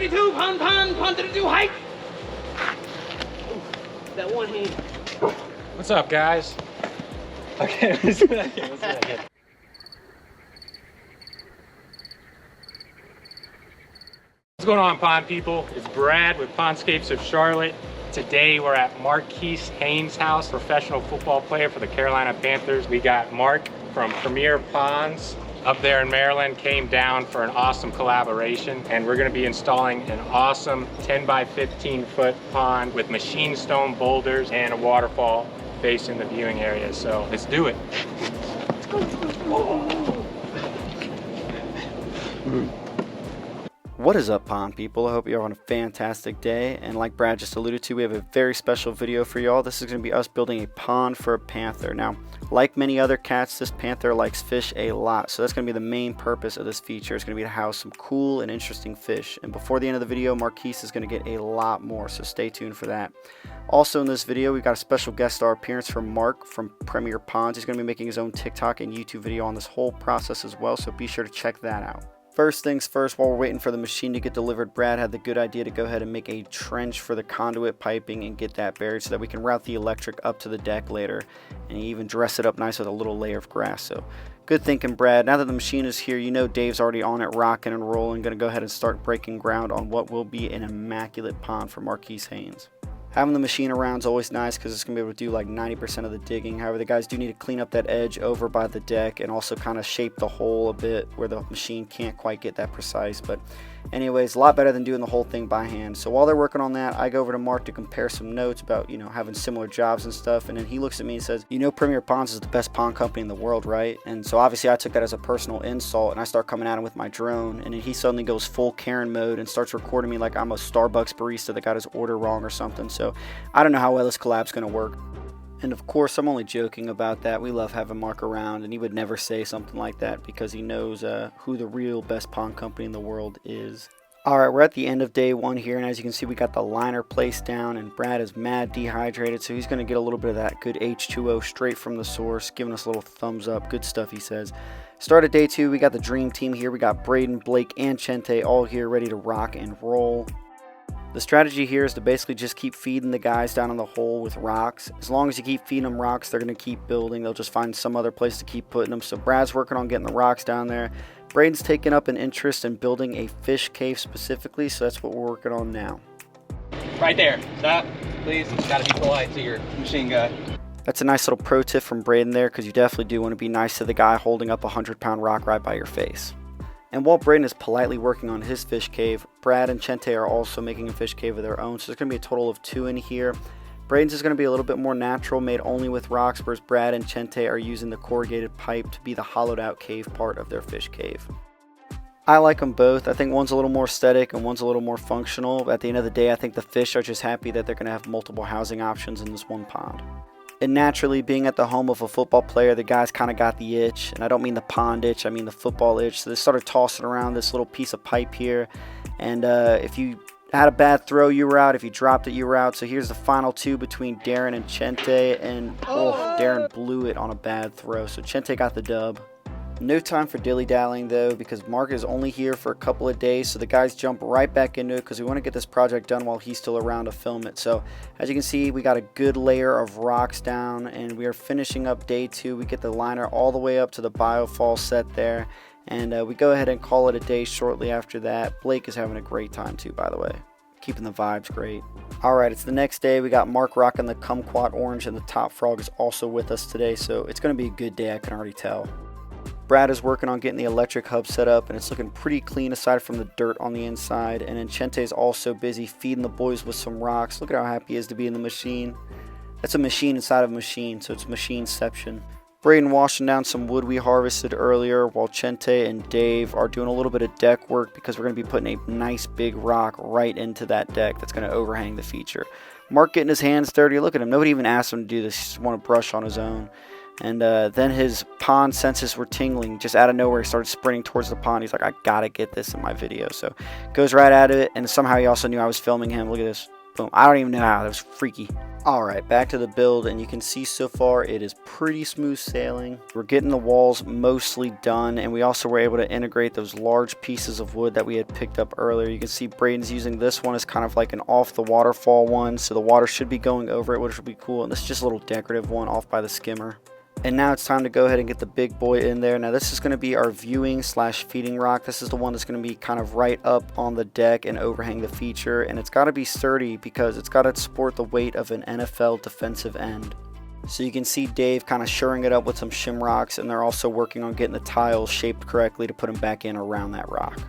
32, pond 32, hike. That one hand. What's up, guys? Okay, let's do that again. What's going on, pond people? It's Brad with Pondscapes of Charlotte. Today we're at Marquis Haynes' house, professional football player for the Carolina Panthers. We got Mark from Premier Ponds up there in Maryland, came down for an awesome collaboration, and we're gonna be installing an awesome 10 by 15 foot pond with machine stone boulders and a waterfall facing the viewing area. So let's do it. Let's go. What is up, pond people? I hope you're on a fantastic day, and like Brad just alluded to, we have a very special video for y'all. This is going to be us building a pond for a panther. Now, like many other cats, this panther likes fish a lot, so that's going to be the main purpose of this feature. It's going to be to house some cool and interesting fish, and before the end of the video, Marquis is going to get a lot more, so stay tuned for that. Also in this video, we've got a special guest star appearance from Mark from Premier Ponds. He's going to be making his own TikTok and YouTube video on this whole process as well, so be sure to check that out. First things first, while we're waiting for the machine to get delivered, Brad had the good idea to go ahead and make a trench for the conduit piping and get that buried so that we can route the electric up to the deck later, and even dress it up nice with a little layer of grass. So good thinking, Brad. Now that the machine is here, you know Dave's already on it, rocking and rolling. Gonna go ahead and start breaking ground on what will be an immaculate pond for Marquis Haynes. Having the machine around is always nice because it's going to be able to do like 90% of the digging. However, the guys do need to clean up that edge over by the deck and also kind of shape the hole a bit where the machine can't quite get that precise. But anyways, a lot better than doing the whole thing by hand. So while they're working on that, I go over to Mark to compare some notes about, having similar jobs and stuff. And then he looks at me and says, Premier Ponds is the best pond company in the world, right? And so obviously I took that as a personal insult, and I start coming at him with my drone. And then he suddenly goes full Karen mode and starts recording me like I'm a Starbucks barista that got his order wrong or something. So I don't know how well this collab's going to work. And of course, I'm only joking about that. We love having Mark around, and he would never say something like that because he knows who the real best pond company in the world is. Alright, we're at the end of day one here, and as you can see, we got the liner placed down, and Brad is mad dehydrated, so he's going to get a little bit of that good H2O straight from the source, giving us a little thumbs up. Good stuff, he says. Start of day two, we got the dream team here. We got Braden, Blake, and Chente all here ready to rock and roll. The strategy here is to basically just keep feeding the guys down in the hole with rocks. As long as you keep feeding them rocks, they're going to keep building. They'll just find some other place to keep putting them. So Brad's working on getting the rocks down there. Braden's taking up an interest in building a fish cave specifically, so that's what we're working on now. Right there. Stop, please. You gotta be polite to your machine guy. That's a nice little pro tip from Braden there, because you definitely do want to be nice to the guy holding up a 100-pound rock right by your face. And while Braden is politely working on his fish cave, Brad and Chente are also making a fish cave of their own. So there's going to be a total of 2 in here. Braden's is going to be a little bit more natural, made only with rocks, whereas Brad and Chente are using the corrugated pipe to be the hollowed out cave part of their fish cave. I like them both. I think one's a little more aesthetic and one's a little more functional. At the end of the day, I think the fish are just happy that they're going to have multiple housing options in this one pond. And naturally, being at the home of a football player, the guys kind of got the itch. And I don't mean the pond itch, I mean the football itch. So they started tossing around this little piece of pipe here. And if you had a bad throw, you were out. If you dropped it, you were out. So here's the final 2 between Darren and Chente. And Darren blew it on a bad throw. So Chente got the dub. No time for dilly-dallying though, because Mark is only here for a couple of days, so the guys jump right back into it because we want to get this project done while he's still around to film it. So as you can see, we got a good layer of rocks down, and we are finishing up day 2. We get the liner all the way up to the biofall set there, and we go ahead and call it a day shortly after that. Blake is having a great time too, by the way. Keeping the vibes great. Alright, it's the next day. We got Mark rocking the kumquat orange, and the top frog is also with us today, so it's going to be a good day, I can already tell. Brad is working on getting the electric hub set up, and it's looking pretty clean aside from the dirt on the inside. And then Chente is also busy feeding the boys with some rocks. Look at how happy he is to be in the machine. That's a machine inside of a machine, so it's machineception. Braden washing down some wood we harvested earlier, while Chente and Dave are doing a little bit of deck work because we're going to be putting a nice big rock right into that deck that's going to overhang the feature. Mark getting his hands dirty. Look at him. Nobody even asked him to do this. He just want to brush on his own. And then his pond senses were tingling. Just out of nowhere, he started sprinting towards the pond. He's like, I gotta get this in my video. So goes right at it, and somehow he also knew I was filming him. Look at this. Boom. I don't even know how. That was freaky. Alright, back to the build, and you can see so far it is pretty smooth sailing. We're getting the walls mostly done, and we also were able to integrate those large pieces of wood that we had picked up earlier. You can see Braden's using this one as kind of like an off the waterfall one, so the water should be going over it, which will be cool. And this is just a little decorative one off by the skimmer. And now it's time to go ahead and get the big boy in there. Now this is going to be our viewing slash feeding rock. This is the one that's going to be kind of right up on the deck and overhang the feature. And it's got to be sturdy because it's got to support the weight of an NFL defensive end. So you can see Dave kind of shoring it up with some shim rocks, and they're also working on getting the tiles shaped correctly to put them back in around that rock.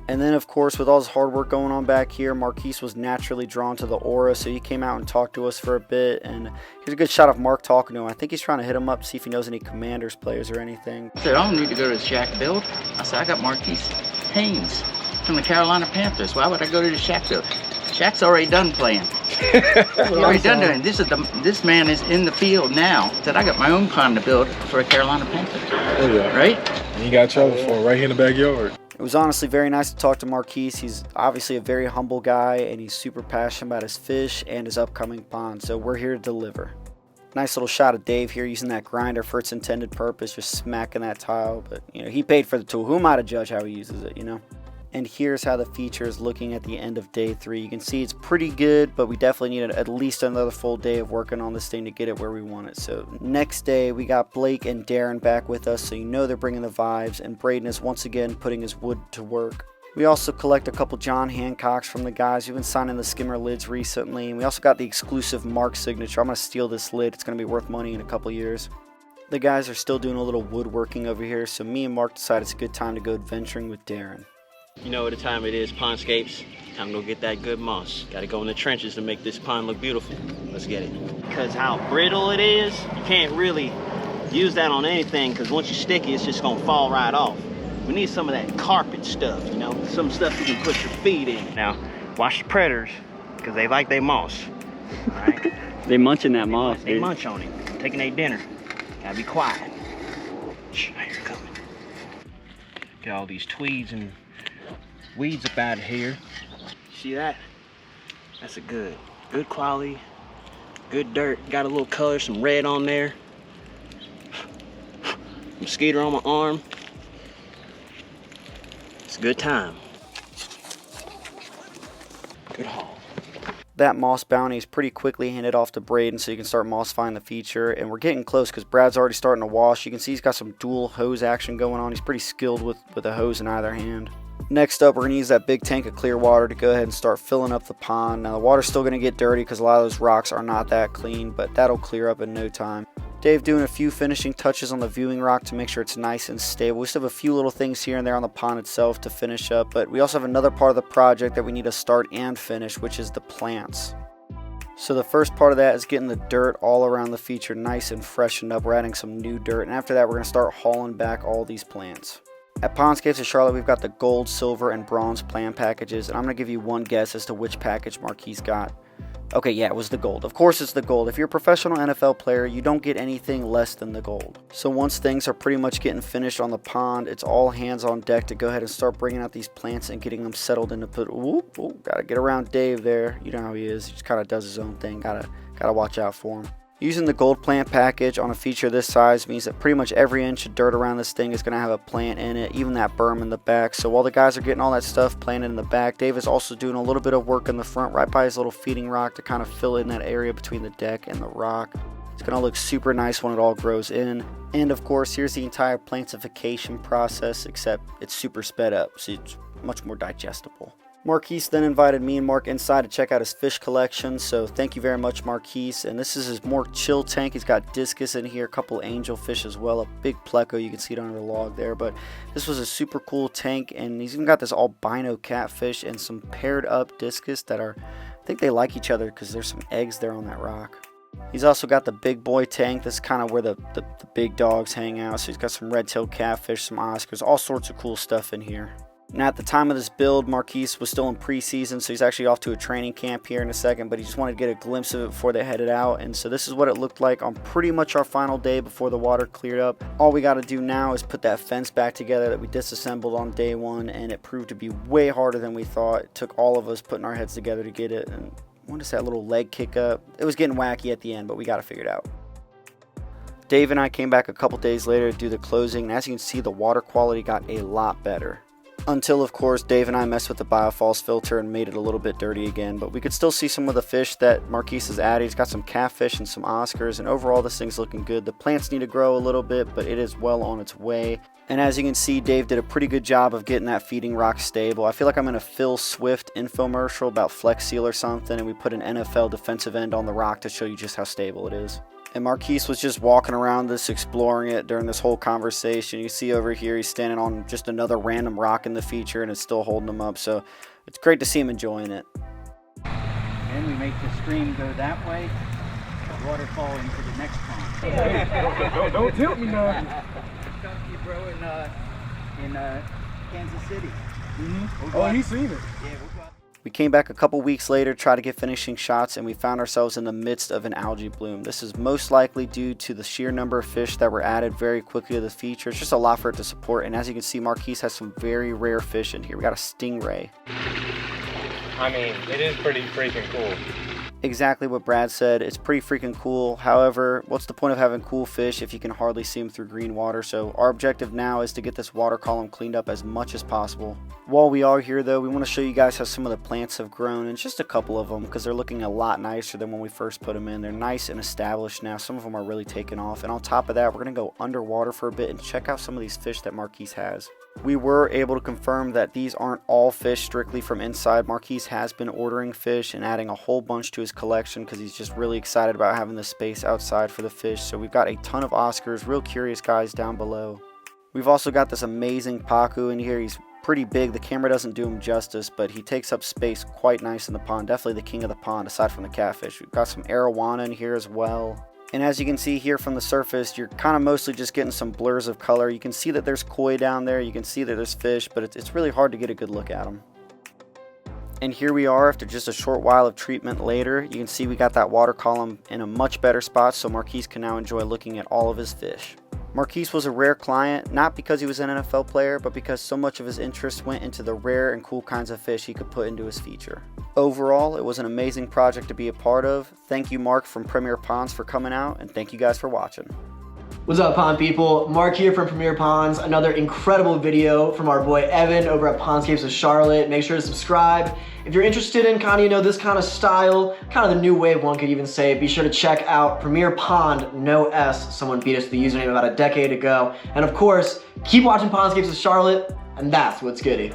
And then, of course, with all this hard work going on back here, Marquis was naturally drawn to the aura, so he came out and talked to us for a bit. And here's a good shot of Mark talking to him. I think he's trying to hit him up, see if he knows any Commanders players or anything. I said, I don't need to go to the shack build. I said, I got Marquis Haynes from the Carolina Panthers. Why would I go to the shack build? Shaq's already done playing. He's already done doing. This man is in the field now. I said, I got my own pond to build for a Carolina Panther. Right? And you got trouble for it right here in the backyard. It was honestly very nice to talk to Marquis. He's obviously a very humble guy, and he's super passionate about his fish and his upcoming pond, so we're here to deliver. Nice little shot of Dave here using that grinder for its intended purpose, just smacking that tile. But, you know, he paid for the tool. Who am I to judge how he uses it, you know? And here's how the feature is looking at the end of day 3. You can see it's pretty good, but we definitely need at least another full day of working on this thing to get it where we want it. So next day, we got Blake and Darren back with us, so you know they're bringing the vibes, and Braden is once again putting his wood to work. We also collect a couple John Hancocks from the guys who've been signing the skimmer lids recently, and we also got the exclusive Mark signature. I'm going to steal this lid. It's going to be worth money in a couple years. The guys are still doing a little woodworking over here, so me and Mark decided it's a good time to go adventuring with Darren. You know what the time it is, Pondscapes. Time to go get that good moss. Gotta go in the trenches to make this pond look beautiful. Let's get it. Because how brittle it is, you can't really use that on anything, because once you stick it, it's just gonna fall right off. We need some of that carpet stuff, you know, some stuff you can put your feet in. Now, watch the predators, because they like their moss. All right? They munching that moss, They dude. munch on it, taking their dinner. Gotta be quiet. Shh, I hear it coming. Get all these tweeds and weeds up out of here. See that? That's a good quality, good dirt. Got a little color, some red on there. Mosquito on my arm. It's a good time. Good haul. That moss bounty is pretty quickly handed off to Braden so you can start mossifying the feature, and we're getting close because Brad's already starting to wash. You can see he's got some dual hose action going on. He's pretty skilled with a hose in either hand. Next up, we're going to use that big tank of clear water to go ahead and start filling up the pond. Now the water's still going to get dirty because a lot of those rocks are not that clean, but that'll clear up in no time. Dave doing a few finishing touches on the viewing rock to make sure it's nice and stable. We still have a few little things here and there on the pond itself to finish up, but we also have another part of the project that we need to start and finish, which is the plants. So the first part of that is getting the dirt all around the feature nice and freshened up. We're adding some new dirt, and after that we're going to start hauling back all these plants. At Pondscapes of Charlotte, we've got the gold, silver, and bronze plant packages, and I'm going to give you one guess as to which package Marquis got. Okay, yeah, it was the gold. Of course it's the gold. If you're a professional NFL player, you don't get anything less than the gold. So once things are pretty much getting finished on the pond, it's all hands on deck to go ahead and start bringing out these plants and getting them settled into put. Ooh, gotta get around Dave there. You know how he is. He just kind of does his own thing. Gotta watch out for him. Using the gold plant package on a feature this size means that pretty much every inch of dirt around this thing is going to have a plant in it, even that berm in the back. So while the guys are getting all that stuff planted in the back, Dave is also doing a little bit of work in the front right by his little feeding rock to kind of fill in that area between the deck and the rock. It's going to look super nice when it all grows in. And of course, here's the entire plantification process, except it's super sped up, so it's much more digestible. Marquis then invited me and Mark inside to check out his fish collection, so thank you very much, Marquis. And this is his more chill tank. He's got discus in here, a couple angelfish as well, a big pleco, you can see it under the log there. But this was a super cool tank, and he's even got this albino catfish and some paired up discus that are, I think they like each other because there's some eggs there on that rock. He's also got the big boy tank. This is kind of where the big dogs hang out. So he's got some red-tailed catfish, some Oscars, all sorts of cool stuff in here. Now at the time of this build, Marquis was still in preseason, so he's actually off to a training camp here in a second, but he just wanted to get a glimpse of it before they headed out. And so this is what it looked like on pretty much our final day before the water cleared up. All we got to do now is put that fence back together that we disassembled on day 1, and it proved to be way harder than we thought. It took all of us putting our heads together to get it, and What is that little leg kick up? It was getting wacky at the end, but we got it figured out. Dave and I came back a couple days later to do the closing, and as you can see, the water quality got a lot better. Until, of course, Dave and I messed with the biofalls filter and made it a little bit dirty again, but we could still see some of the fish that Marquis has added. He's got some catfish and some Oscars, and overall this thing's looking good. The plants need to grow a little bit, but it is well on its way. And as you can see, Dave did a pretty good job of getting that feeding rock stable. I feel like I'm in a Phil Swift infomercial about Flex Seal or something, and we put an NFL defensive end on the rock to show you just how stable it is. And Marquis was just walking around this, exploring it during this whole conversation. You see over here, he's standing on just another random rock in the feature, and it's still holding him up. So it's great to see him enjoying it. And we make the stream go that way, the water fall into the next pond. Don't tilt me now. You bro in Kansas City. Oh, he's seen it. Yeah, We came back a couple weeks later, tried to get finishing shots, and we found ourselves in the midst of an algae bloom. This is most likely due to the sheer number of fish that were added very quickly to the feature. It's just a lot for it to support, and as you can see, Marquis has some very rare fish in here. We got a stingray. I mean, it is pretty freaking cool. Exactly what Brad said. It's pretty freaking cool. However, what's the point of having cool fish if you can hardly see them through green water? So our objective now is to get this water column cleaned up as much as possible. While we are here though, we want to show you guys how some of the plants have grown, and just a couple of them because they're looking a lot nicer than when we first put them in. They're nice and established now. Some of them are really taking off, and on top of that, we're going to go underwater for a bit and check out some of these fish that Marquis has. We were able to confirm that these aren't all fish strictly from inside. Marquis has been ordering fish and adding a whole bunch to his collection because he's just really excited about having the space outside for the fish. So we've got a ton of Oscars, real curious guys down below. We've also got this amazing Pacu in here. He's pretty big. The camera doesn't do him justice, but he takes up space quite nice in the pond. Definitely the king of the pond aside from the catfish. We've got some arowana in here as well. And as you can see here from the surface, you're kind of mostly just getting some blurs of color. You can see that there's koi down there. You can see that there's fish, but it's really hard to get a good look at them. And here we are after just a short while of treatment later. You can see we got that water column in a much better spot, so Marquis can now enjoy looking at all of his fish. Marquis was a rare client, not because he was an NFL player, but because so much of his interest went into the rare and cool kinds of fish he could put into his feature. Overall, it was an amazing project to be a part of. Thank you, Mark from Premier Ponds, for coming out, and thank you guys for watching. What's up, pond people? Mark here from Premier Ponds. Another incredible video from our boy Evan over at Pondscapes of Charlotte. Make sure to subscribe. If you're interested in kind of, this kind of style, kind of the new wave one could even say, be sure to check out Premier Pond, no S. Someone beat us to the username about a decade ago. And of course, keep watching Pondscapes of Charlotte, and that's what's goody.